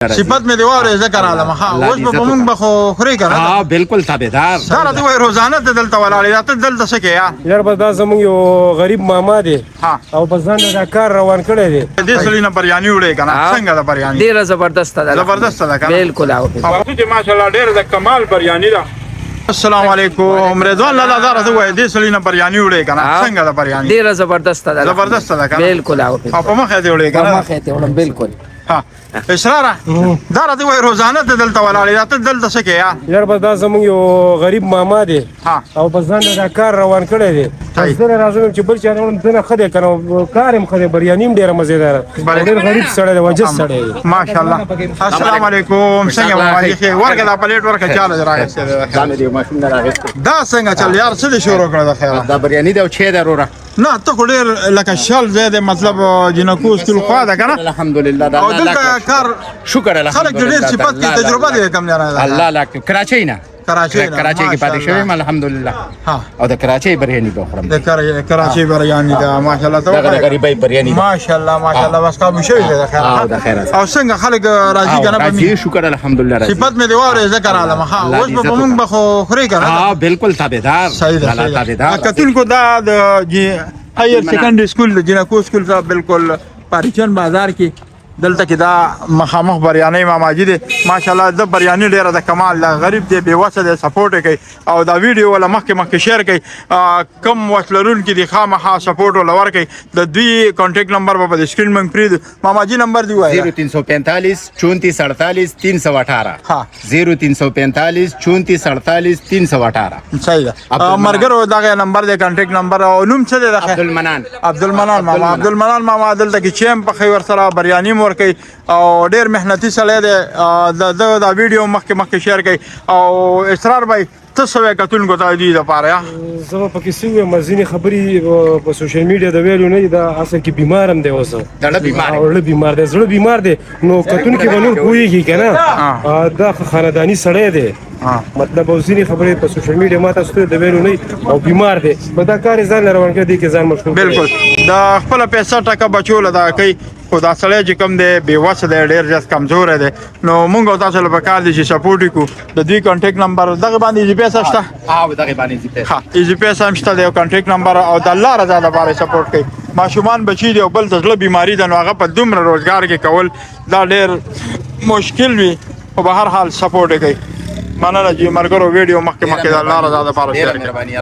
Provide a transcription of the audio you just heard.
صفت مې دی واورې ذکر عالم ها اوس به موږ به خو خوري کنه ها بالکل تابعدار دا راته وای روزانه ته دلته ولاړې ته دلته څه کې یار بس دا زموږ یو غریب ماما دی او بس ځان دا کار روان کړی دی دې سړي نه بریاني وړې کنه څنګه دا بریاني ډیره زبردست ده زبردست ده کنه بالکل او چې ماشاءالله ډېر د کمال بریاني ده السلام علیکم رضوان الله دا راته وای دې سړي نه بریاني وړې کنه څنګه دا بریاني ډیره زبردست ده زبردست ده کنه بالکل او په مخه دې وړې کنه مخه ته وړم بالکل ها اسرار دا راته وای روزانه ته دلته ولاړې ته دلته څه کې یار بس دا زموږ یو غریب ماما دی او بس ځان دا کار روان کړی دی زه راځم چې بل چا نه خدای کنه کار هم خدای بریاني هم ډیره مزیدار ډیر غریب سړی دی وجه سړی دی ماشاءالله السلام علیکم څنګه ماماجي ښه ورګه دا پلیټ ورکه چاله راغسته دا دې ماشوم راغسته دا څنګه چل یار څه دې شروع کړه دا خیر دا بریاني دا چې ضروره نه ته خو ډېر لکه شل زیاده مطلب جنکو سکول خوا ده کنه الحمدلله دا او دلته کار شکر الحمدلله خلک ډېر صفات کې تجربه دي کم نه الله لاک کراچۍ نه کراچۍ کې پاتې شوی الحمدلله او د کراچۍ بریاني به خورم د کراچۍ بریاني دا ماشاءالله ته دا غریبای بریاني ماشاءالله بس کا بشوي ده خیر او څنګه خلک راضي کنه راضي شکر الحمدلله راضي صفات مې دی واورې ذکر عالم ها اوس به موږ به خو خوري کنه ها بالکل تابعدار صحیح ده تابعدار کتل کو دا د هایر سیکنډری سکول د جنکو سکول صاحب بالکل پاریچن بازار کې دلته کې دا مخامخ بریاني ماماجي دي ماشاءالله د بریاني ډیره د کمال د غریب دی بے وسه د سپورټ کوي او دا ویډیو ولا مخکې شیر کوي کم وسلرون کې د خامخا سپورټ ولا ور کوي د دوی کانټیکټ نمبر په سکرین باندې پری ماماجي نمبر دی وای 0345 34 48 318 ها 0345 34 48 318 صحیح ده مرګرو دا نمبر دی کانټیکټ نمبر او نوم څه دی عبدالمنان ماما دلته کې چیم په خیر سره بریاني کوي او ډیر مهنتي سړی دی دا ویډیو مخکې شیر کوي او اسرار بھائی ته څه کتونکو ته دی د پاره زه پکې سوې مزینه خبري په سوشل میډیا د ویلو نه دا اصل کې بیمارم دی اوس دا بیمار دی زړه بیمار دی نو کتونکو باندې کویږي کنه دا خاندانی سړی دی مطلب اوسینی خبرې په سوشل میډیا ما تاسو ته د ویلو نه او بیمار دی په دا کار ځان روان کړي کې ځان مشغول بالکل دا خپل پیسې ټکا بچول دا کوي خدا سره چې کوم دی بے وسه دی ډیر ځس کمزور دی نو موږ تاسو له پکار دي چې سپورټ کو د دوی کانټیکټ نمبر دغه باندې جی پی اس شته دغه باندې جی پی اس ها جی پی اس هم شته دی کانټیکټ نمبر او د الله رضا لپاره سپورټ کوي ماشومان بچی دی او بل ځله بیماری ده نو هغه په دومره روزګار کې کول دا ډیر مشکل وي په هر حال سپورټ کوي مننه چې مرګرو ویډیو مخکې د الله رضا لپاره شیر کړئ